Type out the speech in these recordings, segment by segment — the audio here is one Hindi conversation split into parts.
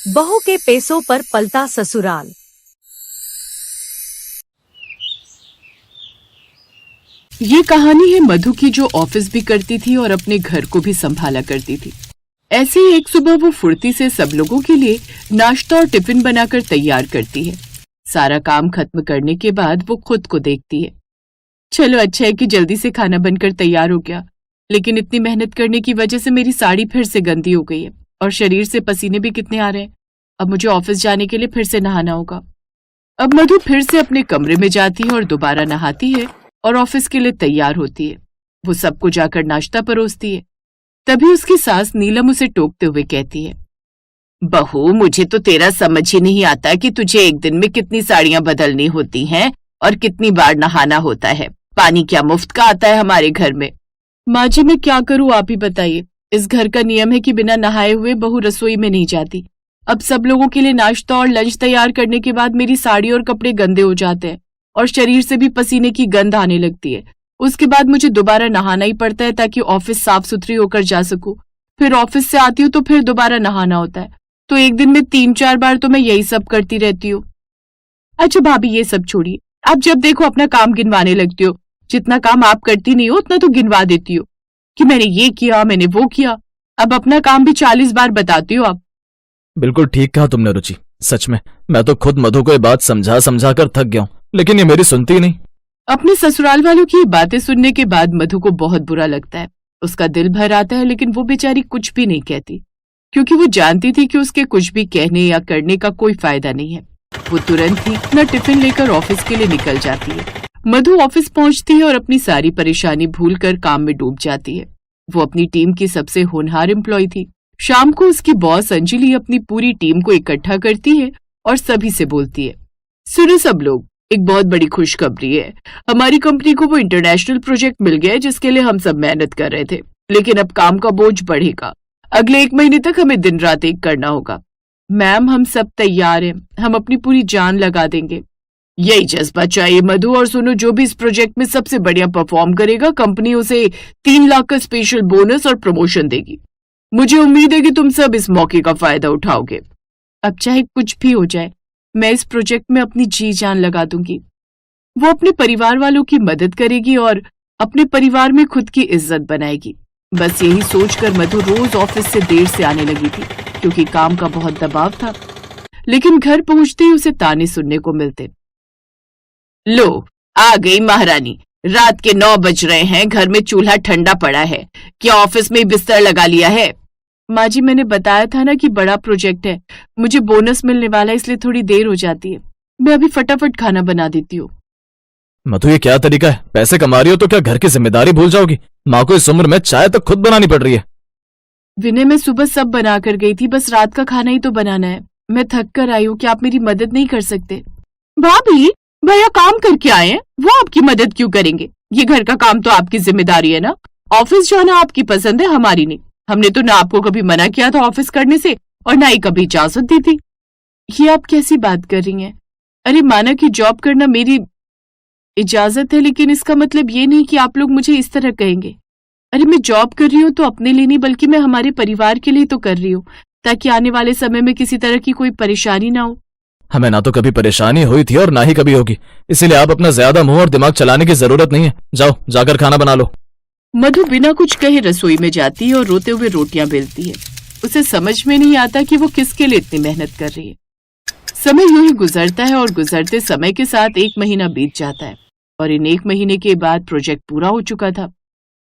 बहू के पैसों पर पलता ससुराल। ये कहानी है मधु की, जो ऑफिस भी करती थी और अपने घर को भी संभाला करती थी। ऐसे ही एक सुबह वो फुर्ती से सब लोगों के लिए नाश्ता और टिफिन बनाकर तैयार करती है। सारा काम खत्म करने के बाद वो खुद को देखती है। चलो अच्छा है कि जल्दी से खाना बनकर तैयार हो गया, लेकिन इतनी मेहनत करने की वजह से मेरी साड़ी फिर से गंदी हो गई है और शरीर से पसीने भी कितने आ रहे हैं। अब मुझे ऑफिस जाने के लिए फिर से नहाना होगा। अब मधु फिर से अपने कमरे में जाती है और दोबारा नहाती है और ऑफिस के लिए तैयार होती है। वो सबको जाकर नाश्ता परोसती है। तभी उसकी सास नीलम उसे टोकते हुए कहती है, बहू, मुझे तो तेरा समझ ही नहीं आता कि तुझे एक दिन में कितनी साड़ियां बदलनी होती हैं और कितनी बार नहाना होता है। पानी क्या मुफ्त का आता है हमारे घर में? माँ जी, मैं क्या करूँ, आप ही बताइए। इस घर का नियम है कि बिना नहाए हुए बहू रसोई में नहीं जाती। अब सब लोगों के लिए नाश्ता और लंच तैयार करने के बाद मेरी साड़ी और कपड़े गंदे हो जाते हैं और शरीर से भी पसीने की गंध आने लगती है। उसके बाद मुझे दोबारा नहाना ही पड़ता है ताकि ऑफिस साफ सुथरी होकर जा सकूं। फिर ऑफिस से आती हूँ तो फिर दोबारा नहाना होता है। तो एक दिन में 3-4 बार तो मैं यही सब करती रहती हूँ। अच्छा भाभी, ये सब छोड़िए, आप जब देखो अपना काम गिनवाने लगती हो। जितना काम आप करती नहीं हो उतना तो गिनवा देती हो कि मैंने ये किया, मैंने वो किया। अब अपना काम भी 40 बार बताती हो आप। बिल्कुल ठीक कहा तुमने रुचि। सच में मैं तो खुद मधु को ये बात समझा समझा कर थक गया हूँ, लेकिन ये मेरी सुनती ही नहीं। अपने ससुराल वालों की बातें सुनने के बाद मधु को बहुत बुरा लगता है। उसका दिल भर आता है, लेकिन वो बेचारी कुछ भी नहीं कहती, क्योंकि वो जानती थी कि उसके कुछ भी कहने या करने का कोई फायदा नहीं है। वो तुरंत ही अपना टिफिन लेकर ऑफिस के लिए निकल जाती है। मधु ऑफिस पहुंचती है और अपनी सारी परेशानी भूलकर काम में डूब जाती है। वो अपनी टीम की सबसे होनहार एम्प्लॉय थी। शाम को उसकी बॉस अंजलि अपनी पूरी टीम को इकट्ठा करती है और सभी से बोलती है, सुनो सब लोग, एक बहुत बड़ी खुशखबरी है। हमारी कंपनी को वो इंटरनेशनल प्रोजेक्ट मिल गया है जिसके लिए हम सब मेहनत कर रहे थे, लेकिन अब काम का बोझ बढ़ेगा। अगले 1 महीने तक हमें दिन रात एक करना होगा। मैम, हम सब तैयार हैं, हम अपनी पूरी जान लगा देंगे। यही जज्बा चाहिए मधु। और सुनो, जो भी इस प्रोजेक्ट में सबसे बढ़िया परफॉर्म करेगा, कंपनी उसे 3 लाख का स्पेशल बोनस और प्रमोशन देगी। मुझे उम्मीद है कि तुम सब इस मौके का फायदा उठाओगे। अब चाहे कुछ भी हो जाए, मैं इस प्रोजेक्ट में अपनी जी जान लगा दूंगी। वो अपने परिवार वालों की मदद करेगी और अपने परिवार में खुद की इज्जत बनाएगी। बस यही सोचकर मधु रोज ऑफिस से देर से आने लगी थी, क्योंकि काम का बहुत दबाव था। लेकिन घर पहुंचते ही उसे ताने सुनने को मिलते। लो, आ गई महारानी। रात के 9 बज रहे हैं, घर में चूल्हा ठंडा पड़ा है। क्या ऑफिस में बिस्तर लगा लिया है? माँ जी, मैंने बताया था ना कि बड़ा प्रोजेक्ट है, मुझे बोनस मिलने वाला है, इसलिए थोड़ी देर हो जाती है। मैं अभी फटाफट खाना बना देती हूँ। मधु, ये क्या तरीका है? पैसे कमा रही हो तो क्या घर की जिम्मेदारी भूल जाओगी? माँ को इस उम्र में चाय तो खुद बनानी पड़ रही है। विनय, मैं सुबह सब बना कर गई थी, बस रात का खाना ही तो बनाना है। मैं थक कर आई हूँ, क्या आप मेरी मदद नहीं कर सकते? भाभी, भैया काम करके आए हैं, वो आपकी मदद क्यों करेंगे? ये घर का काम तो आपकी जिम्मेदारी है ना। ऑफिस जाना आपकी पसंद है, हमारी नहीं। हमने तो ना आपको कभी मना किया था ऑफिस करने से और ना ही कभी इजाजत दी थी। ये आप कैसी बात कर रही हैं? अरे, माना कि जॉब करना मेरी इजाजत है, लेकिन इसका मतलब ये नहीं कि आप लोग मुझे इस तरह कहेंगे। अरे, मैं जॉब कर रही हूँ तो अपने लिए नहीं, बल्कि मैं हमारे परिवार के लिए तो कर रही हूँ, ताकि आने वाले समय में किसी तरह की कोई परेशानी ना हो। हमें ना तो कभी परेशानी हुई थी और ना ही कभी होगी, इसीलिए आप अपना ज्यादा मुंह और दिमाग चलाने की जरूरत नहीं है। जाओ, जाकर खाना बना लो। मधु बिना कुछ कहे रसोई में जाती है और रोते हुए रोटियां बेलती है। उसे समझ में नहीं आता कि वो किसके लिए इतनी मेहनत कर रही है। समय यूं ही गुजरता है और गुजरते समय के साथ 1 महीना बीत जाता है और इन 1 महीने के बाद प्रोजेक्ट पूरा हो चुका था।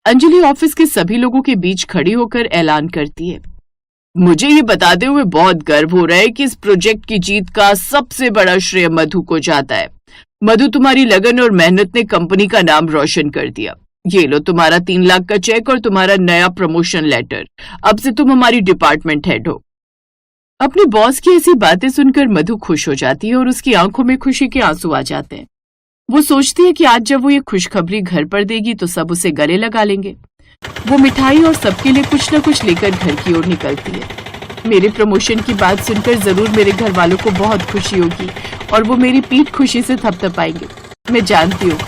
अंजलि ऑफिस के सभी लोगों के बीच खड़ी होकर ऐलान करती है, मुझे ये बताते हुए बहुत गर्व हो रहा है कि इस प्रोजेक्ट की जीत का सबसे बड़ा श्रेय मधु को जाता है। मधु, तुम्हारी लगन और मेहनत ने कंपनी का नाम रोशन कर दिया। ये लो तुम्हारा 3 लाख का चेक और तुम्हारा नया प्रमोशन लेटर। अब से तुम हमारी डिपार्टमेंट हेड हो। अपने बॉस की ऐसी बातें सुनकर मधु खुश हो जाती है और उसकी आंखों में खुशी के आंसू आ जाते हैं। वो सोचती है कि आज जब वो ये खुशखबरी घर पर देगी तो सब उसे गले लगा लेंगे। वो मिठाई और सबके लिए कुछ न कुछ लेकर घर की ओर निकलती है। मेरे प्रमोशन की बात सुनकर जरूर मेरे घर वालों को बहुत खुशी होगी और वो मेरी पीठ खुशी से थपथपाएंगे। मैं जानती हूँ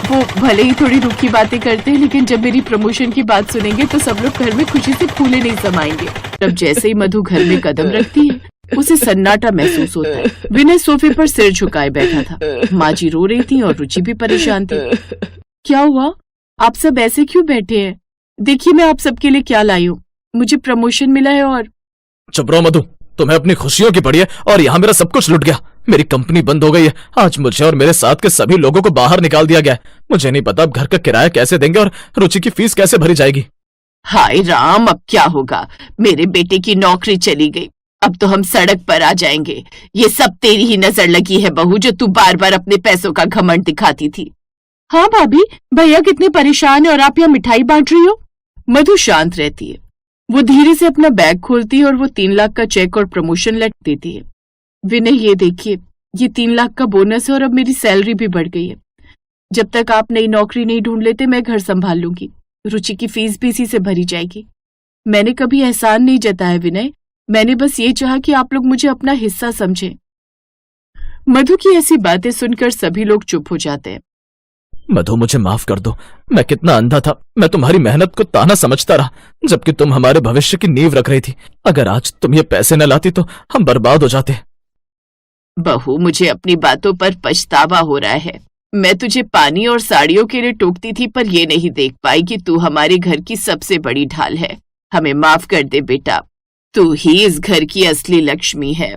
वो भले ही थोड़ी रूखी बातें करते हैं, लेकिन जब मेरी प्रमोशन की बात सुनेंगे तो सब लोग घर में खुशी से फूले नहीं समाएंगे। तब जैसे ही मधु घर में कदम रखती है, उसे सन्नाटा महसूस होता है। विनय सोफे पर सिर झुकाए बैठा था। माँ जी रो रही थी और रुचि भी परेशान थी। क्या हुआ? आप सब ऐसे क्यों बैठे हैं? देखिए मैं आप सबके लिए क्या लाई हूँ। मुझे प्रमोशन मिला है और... चुप रहो मधु, तुम्हें अपनी खुशियों की पड़ी है और यहाँ मेरा सब कुछ लुट गया। मेरी कंपनी बंद हो गई है। आज मुझे और मेरे साथ के सभी लोगों को बाहर निकाल दिया गया है। मुझे नहीं पता अब घर का किराया कैसे देंगे और रुचि की फीस कैसे भरी जाएगी। हाय राम, अब क्या होगा? मेरे बेटे की नौकरी चली गई, अब तो हम सड़क पर आ जाएंगे। ये सब तेरी ही नजर लगी है बहू, जो तू बार बार अपने पैसों का घमंड दिखाती थी। हाँ भाभी, भैया कितने परेशान है और आप यहाँ मिठाई बांट रही हो। मधु शांत रहती है। वो धीरे से अपना बैग खोलती है और वो 3 लाख का चेक और प्रमोशन लेटर देती है। विनय ये देखिए, ये 3 लाख का बोनस है और अब मेरी सैलरी भी बढ़ गई है। जब तक आप नई नौकरी नहीं ढूंढ लेते मैं घर संभाल लूंगी। रुचि की फीस भी इसी से भरी जाएगी। मैंने कभी एहसान नहीं जताया विनय, मैंने बस ये चाहा कि आप लोग मुझे अपना हिस्सा समझें। मधु की ऐसी बातें सुनकर सभी लोग चुप हो जाते हैं। मधु मुझे माफ कर दो, मैं कितना अंधा था। मैं तुम्हारी मेहनत को ताना समझता रहा, जबकि तुम हमारे भविष्य की नींव रख रही थी। अगर आज तुम ये पैसे न लाती तो हम बर्बाद हो जाते। बहू, मुझे अपनी बातों पर पछतावा हो रहा है। मैं तुझे पानी और साड़ियों के लिए टोकती थी, पर ये नहीं देख पाई कि तू हमारे घर की सबसे बड़ी ढाल है। हमें माफ कर दे बेटा, तू ही इस घर की असली लक्ष्मी है।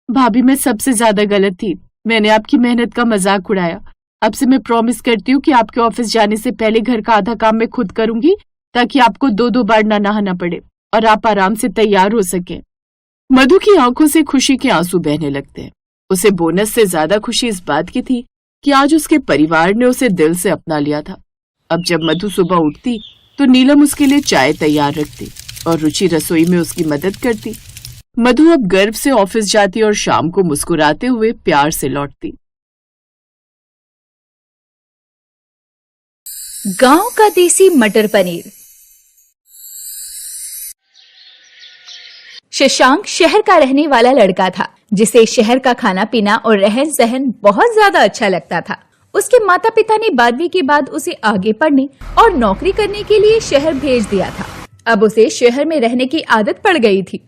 भाभी, मैं सबसे ज्यादा गलत थी। मैंने आपकी मेहनत का मजाक उड़ाया। अब से मैं प्रॉमिस करती हूँ कि आपके ऑफिस जाने से पहले घर का आधा काम मैं खुद करूंगी, ताकि आपको 2-2 बार ना नहाना पड़े और आप आराम से तैयार हो सके। मधु की आंखों से खुशी के आंसू बहने लगते हैं। उसे बोनस से ज्यादा खुशी इस बात की थी कि आज उसके परिवार ने उसे दिल से अपना लिया था। अब जब मधु सुबह उठती तो नीलम उसके लिए चाय तैयार रखती और रुचि रसोई में उसकी मदद करती। मधु अब गर्व से ऑफिस जाती और शाम को मुस्कुराते हुए प्यार से लौटती। गांव का देसी मटर पनीर। शशांक शहर का रहने वाला लड़का था, जिसे शहर का खाना पीना और रहन सहन बहुत ज्यादा अच्छा लगता था। उसके माता पिता ने 12वीं के बाद उसे आगे पढ़ने और नौकरी करने के लिए शहर भेज दिया था। अब उसे शहर में रहने की आदत पड़ गई थी।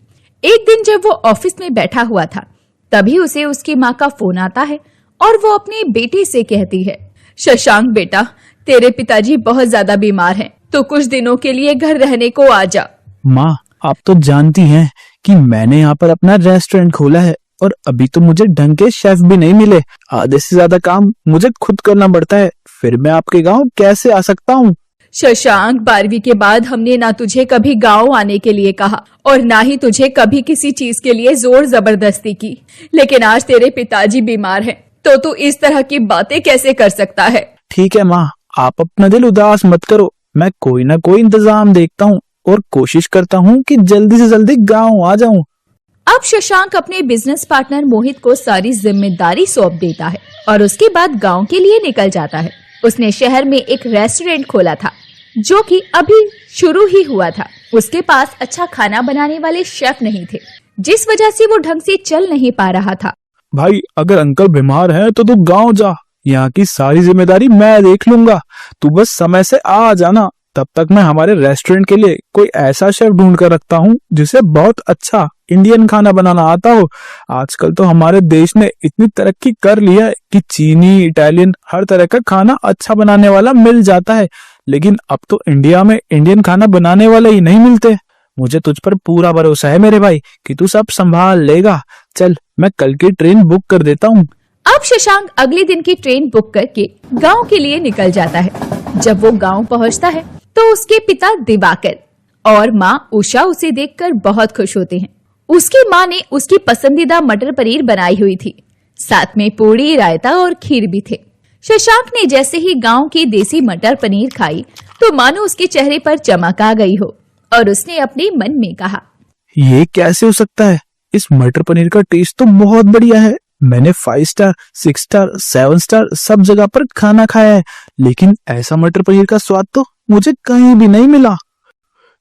एक दिन जब वो ऑफिस में बैठा हुआ था, तभी उसे उसकी माँ का फोन आता है और वो अपने बेटे से कहती है, शशांक बेटा, तेरे पिताजी बहुत ज्यादा बीमार हैं, तो कुछ दिनों के लिए घर रहने को आ जा। माँ, आप तो जानती हैं कि मैंने यहाँ पर अपना रेस्टोरेंट खोला है और अभी तो मुझे ढंग के शेफ भी नहीं मिले। आधे से ज्यादा काम मुझे खुद करना पड़ता है। फिर मैं आपके गांव कैसे आ सकता हूँ? शशांक, 12वीं के बाद हमने ना तुझे कभी गांव आने के लिए कहा और ना ही तुझे कभी किसी चीज के लिए जोर जबरदस्ती की, लेकिन आज तेरे पिताजी बीमार हैं, तो तू इस तरह की बातें कैसे कर सकता है? ठीक है माँ, आप अपना दिल उदास मत करो। मैं कोई ना कोई इंतजाम देखता हूँ और कोशिश करता हूँ कि जल्दी से जल्दी गांव आ जाऊँ। अब शशांक अपने बिजनेस पार्टनर मोहित को सारी जिम्मेदारी सौंप देता है और उसके बाद गांव के लिए निकल जाता है। उसने शहर में एक रेस्टोरेंट खोला था, जो कि अभी शुरू ही हुआ था। उसके पास अच्छा खाना बनाने वाले शेफ नहीं थे, जिस वजह से वो ढंग से चल नहीं पा रहा था। भाई, अगर अंकल बीमार है तो तू गांव जा, यहाँ की सारी जिम्मेदारी मैं देख लूंगा। तू बस समय से आ जाना। तब तक मैं हमारे रेस्टोरेंट के लिए कोई ऐसा शेफ ढूंढ कर रखता हूँ जिसे बहुत अच्छा इंडियन खाना बनाना आता हो। आजकल तो हमारे देश ने इतनी तरक्की कर ली है कि चीनी, इटालियन, हर तरह का खाना अच्छा बनाने वाला मिल जाता है, लेकिन अब तो इंडिया में इंडियन खाना बनाने वाले ही नहीं मिलते। मुझे तुझ पर पूरा भरोसा है मेरे भाई कि तू सब संभाल लेगा। चल, मैं कल की ट्रेन बुक कर देता हूँ। अब शशांक अगले दिन की ट्रेन बुक करके गांव के लिए निकल जाता है। जब वो गांव पहुंचता है तो उसके पिता दिवाकर और माँ उषा उसे देखकर बहुत खुश होते हैं। उसकी माँ ने उसकी पसंदीदा मटर पनीर बनाई हुई थी, साथ में पूड़ी, रायता और खीर भी थे। शशांक ने जैसे ही गांव की देसी मटर पनीर खाई तो मानो उसके चेहरे पर चमक आ गई हो और उसने अपने मन में कहा, ये कैसे हो सकता है? इस मटर पनीर का टेस्ट तो बहुत बढ़िया है। मैंने 5 स्टार, 6 स्टार, 7 स्टार सब जगह पर खाना खाया है, लेकिन ऐसा मटर पनीर का स्वाद तो मुझे कहीं भी नहीं मिला।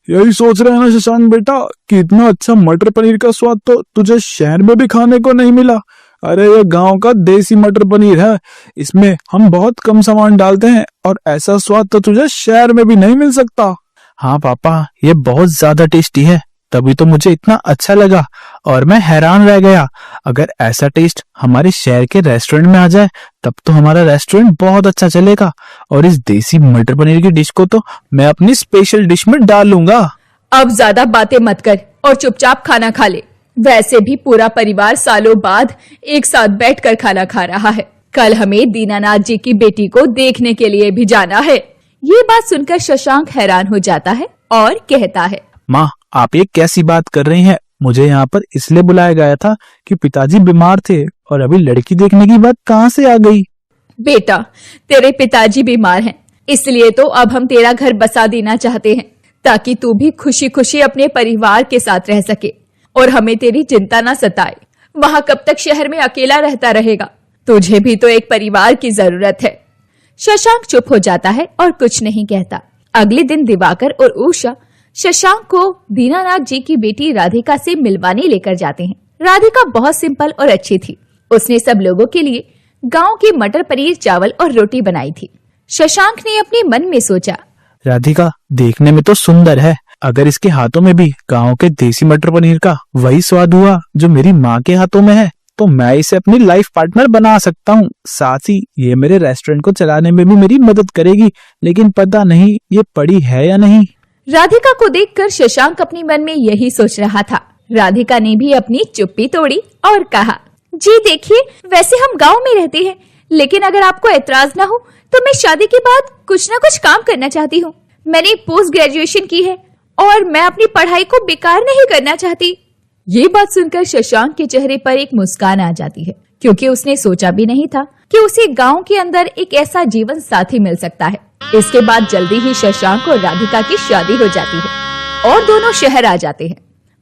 यही सोच रहे हैं ना शशांक बेटा कि इतना अच्छा मटर पनीर का स्वाद तो तुझे शहर में भी खाने को नहीं मिला। अरे ये गांव का देसी मटर पनीर है, इसमें हम बहुत कम सामान डालते हैं और ऐसा स्वाद तो तुझे शहर में भी नहीं मिल सकता। हाँ पापा, ये बहुत ज्यादा टेस्टी है, तभी तो मुझे इतना अच्छा लगा। और मैं हैरान रह गया। अगर ऐसा टेस्ट हमारे शहर के रेस्टोरेंट में आ जाए तब तो हमारा रेस्टोरेंट बहुत अच्छा चलेगा और इस देसी मटर पनीर की डिश को तो मैं अपनी स्पेशल डिश में डाल लूंगा। अब ज्यादा बातें मत कर और चुपचाप खाना खा ले। वैसे भी पूरा परिवार सालों बाद एक साथ बैठकर खाना खा रहा है। कल हमें दीनानाथ जी की बेटी को देखने के लिए भी जाना है। ये बात सुनकर शशांक हैरान हो जाता है और कहता है, माँ, आप ये कैसी बात कर रही हैं? मुझे यहाँ पर इसलिए बुलाया गया था कि पिताजी बीमार थे और अभी लड़की देखने की बात कहाँ से आ गई? बेटा, तेरे पिताजी बीमार हैं, इसलिए तो अब हम तेरा घर बसा देना चाहते हैं ताकि तू भी खुशी खुशी अपने परिवार के साथ रह सके और हमें तेरी चिंता ना सताए। वहाँ कब तक शहर में अकेला रहता रहेगा? तुझे भी तो एक परिवार की जरूरत है। शशांक चुप हो जाता है और कुछ नहीं कहता। अगले दिन दिवाकर और उषा शशांक को दीनानाथ जी की बेटी राधिका से मिलवाने लेकर जाते हैं। राधिका बहुत सिंपल और अच्छी थी। उसने सब लोगों के लिए गांव की मटर पनीर, चावल और रोटी बनाई थी। शशांक ने अपने मन में सोचा, राधिका देखने में तो सुंदर है, अगर इसके हाथों में भी गांव के देसी मटर पनीर का वही स्वाद हुआ जो मेरी माँ के हाथों में है तो मैं इसे अपनी लाइफ पार्टनर बना सकता हूँ। साथ ही ये मेरे रेस्टोरेंट को चलाने में भी मेरी मदद करेगी, लेकिन पता नहीं ये पड़ी है या नहीं। राधिका को देखकर शशांक अपने मन में यही सोच रहा था। राधिका ने भी अपनी चुप्पी तोड़ी और कहा, जी देखिए, वैसे हम गांव में रहते हैं, लेकिन अगर आपको ऐतराज ना हो तो मैं शादी के बाद कुछ न कुछ काम करना चाहती हूँ। मैंने पोस्ट ग्रेजुएशन की है और मैं अपनी पढ़ाई को बेकार नहीं करना चाहती। ये बात सुनकर शशांक के चेहरे पर एक मुस्कान आ जाती है, क्योंकि उसने सोचा भी नहीं था कि उसे गांव के अंदर एक ऐसा जीवन साथी मिल सकता है। इसके बाद जल्दी ही शशांक और राधिका की शादी हो जाती है और दोनों शहर आ जाते हैं।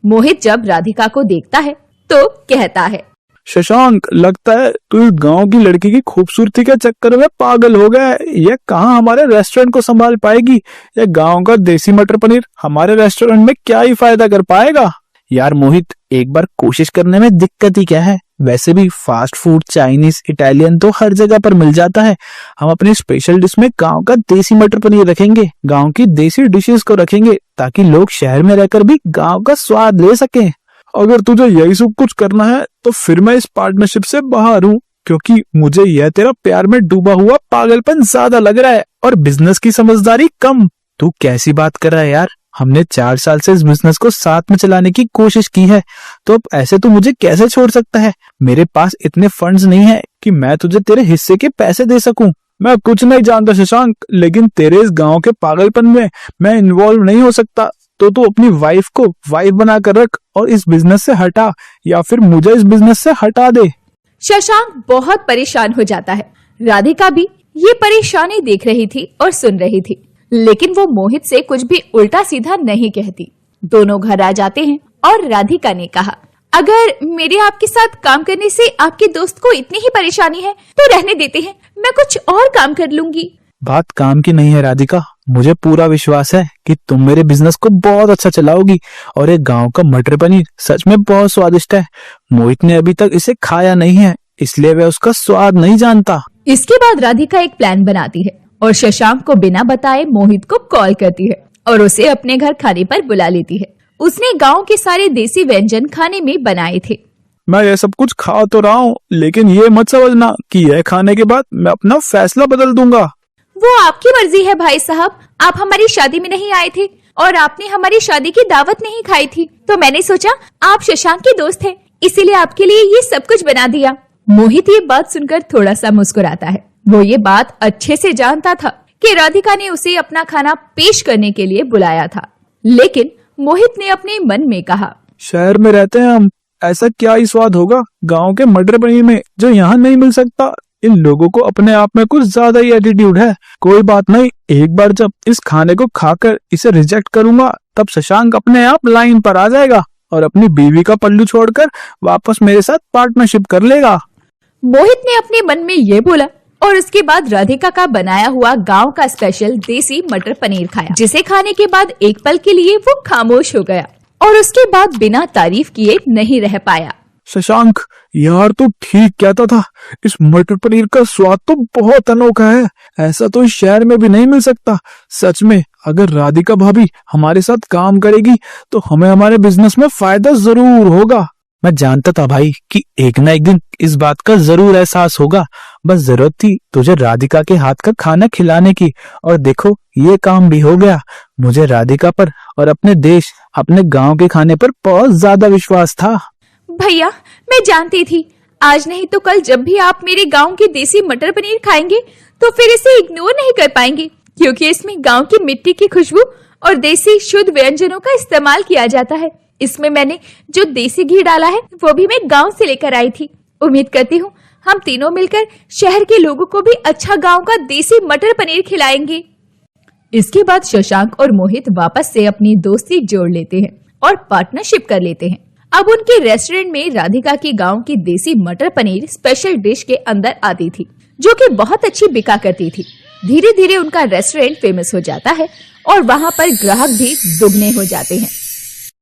मोहित जब राधिका को देखता है तो कहता है, शशांक, लगता है तू इस गांव की लड़की की खूबसूरती के चक्कर में पागल हो गया है। ये कहाँ हमारे रेस्टोरेंट को संभाल पाएगी? ये गांव का देसी मटर पनीर हमारे रेस्टोरेंट में क्या ही फायदा कर पाएगा? यार मोहित, एक बार कोशिश करने में दिक्कत ही क्या है? वैसे भी फास्ट फूड, चाइनीज, इटालियन तो हर जगह पर मिल जाता है। हम अपनी स्पेशल डिश में गांव का देसी मटर पनीर रखेंगे, गांव की देसी डिशेस को रखेंगे ताकि लोग शहर में रहकर भी गांव का स्वाद ले सकें। अगर तुझे यही सब कुछ करना है तो फिर मैं इस पार्टनरशिप से बाहर हूँ, क्योंकि मुझे यह तेरा प्यार में डूबा हुआ पागलपन ज्यादा लग रहा है और बिजनेस की समझदारी कम। तू कैसी बात कर रहा है यार? हमने 4 साल से इस बिजनेस को साथ में चलाने की कोशिश की है, तो अब ऐसे तू मुझे कैसे छोड़ सकता है? मेरे पास इतने फंड्स नहीं है कि मैं तुझे तेरे हिस्से के पैसे दे सकूं। मैं कुछ नहीं जानता शशांक, लेकिन तेरे इस गांव के पागलपन में मैं इन्वॉल्व नहीं हो सकता। तो तू अपनी वाइफ को वाइफ बनाकर रख और इस बिजनेस से हटा, या फिर मुझे इस बिजनेस से हटा दे। शशांक बहुत परेशान हो जाता है। राधिका भी ये परेशानी देख रही थी और सुन रही थी, लेकिन वो मोहित से कुछ भी उल्टा सीधा नहीं कहती। दोनों घर आ जाते हैं और राधिका ने कहा, अगर मेरे आपके साथ काम करने से आपके दोस्त को इतनी ही परेशानी है तो रहने देते हैं, मैं कुछ और काम कर लूंगी। बात काम की नहीं है राधिका, मुझे पूरा विश्वास है कि तुम मेरे बिजनेस को बहुत अच्छा चलाओगी और एक गांव का मटर पनीर सच में बहुत स्वादिष्ट है। मोहित ने अभी तक इसे खाया नहीं है, इसलिए वह उसका स्वाद नहीं जानता। इसके बाद राधिका एक प्लान बनाती है और शशांक को बिना बताए मोहित को कॉल करती है और उसे अपने घर खाने पर बुला लेती है। उसने गांव के सारे देसी व्यंजन खाने में बनाए थे। मैं ये सब कुछ खा तो रहा हूँ, लेकिन ये मत समझना कि यह खाने के बाद मैं अपना फैसला बदल दूंगा। वो आपकी मर्जी है भाई साहब। आप हमारी शादी में नहीं आए थे और आपने हमारी शादी की दावत नहीं खाई थी, तो मैंने सोचा आप शशांक के दोस्त हैं, इसीलिए आपके लिए ये सब कुछ बना दिया। मोहित ये बात सुनकर थोड़ा सा मुस्कुराता है। वो ये बात अच्छे से जानता था कि राधिका ने उसे अपना खाना पेश करने के लिए बुलाया था, लेकिन मोहित ने अपने मन में कहा, शहर में रहते हैं हम, ऐसा क्या ही स्वाद होगा गांव के मटर पनीर में जो यहाँ नहीं मिल सकता। इन लोगों को अपने आप में कुछ ज्यादा ही एटीट्यूड है। कोई बात नहीं, एक बार जब इस खाने को खाकर इसे रिजेक्ट करूंगा तब शशांक अपने आप लाइन पर आ जाएगा और अपनी बीवी का पल्लू छोड़कर वापस मेरे साथ पार्टनरशिप कर लेगा। मोहित ने अपने मन में ये बोला और उसके बाद राधिका का बनाया हुआ गांव का स्पेशल देसी मटर पनीर खाया, जिसे खाने के बाद एक पल के लिए वो खामोश हो गया और उसके बाद बिना तारीफ किए नहीं रह पाया। शशांक यार, तू ठीक कहता था, इस मटर पनीर का स्वाद तो बहुत अनोखा है, ऐसा तो इस शहर में भी नहीं मिल सकता। सच में अगर राधिका भाभी हमारे साथ काम करेगी तो हमें हमारे बिजनेस में फायदा जरूर होगा। मैं जानता था भाई कि एक ना एक दिन इस बात का जरूर एहसास होगा। बस जरूरत थी तुझे राधिका के हाथ का खाना खिलाने की, और देखो ये काम भी हो गया। मुझे राधिका पर और अपने देश, अपने गांव के खाने पर बहुत ज्यादा विश्वास था। भैया, मैं जानती थी आज नहीं तो कल जब भी आप मेरे गांव के देसी मटर पनीर खाएंगे तो फिर इसे इग्नोर नहीं कर पाएंगे, क्योंकि इसमें गांव की मिट्टी की खुशबू और देसी शुद्ध व्यंजनों का इस्तेमाल किया जाता है। इसमें मैंने जो देसी घी डाला है वो भी मैं गांव से लेकर आई थी। उम्मीद करती हूँ हम तीनों मिलकर शहर के लोगों को भी अच्छा गांव का देसी मटर पनीर खिलाएंगे। इसके बाद शशांक और मोहित वापस से अपनी दोस्ती जोड़ लेते हैं और पार्टनरशिप कर लेते हैं। अब उनके रेस्टोरेंट में राधिका की गांव की देसी मटर पनीर स्पेशल डिश के अंदर आती थी, जो कि बहुत अच्छी बिका करती थी। धीरे धीरे उनका रेस्टोरेंट फेमस हो जाता है और वहाँ पर ग्राहक भी दुगने हो जाते हैं।